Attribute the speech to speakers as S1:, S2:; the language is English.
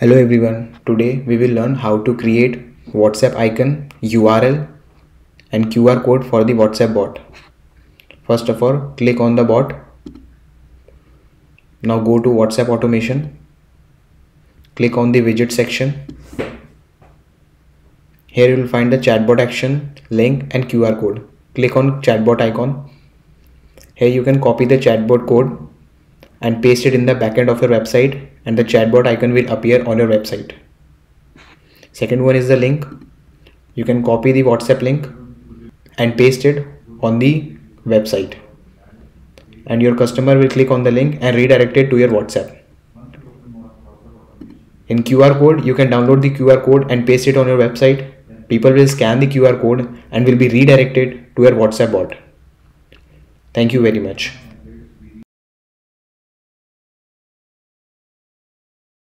S1: Hello everyone, today we will learn how to create WhatsApp icon, URL and QR code for the WhatsApp bot. First of all, click on the bot. Now go to WhatsApp automation. Click on the widget section. Here you will find the chatbot action, link and QR code. Click on chatbot icon. Here you can copy the chatbot code and paste it in the backend of your website, and the chatbot icon will appear on your website. Second one is the link. You can copy the WhatsApp link and paste it on the website, and your customer will click on the link and redirect it to your WhatsApp. In QR code, you can download the QR code and paste it on your website. People will scan the QR code and will be redirected to your WhatsApp bot. Thank you very much.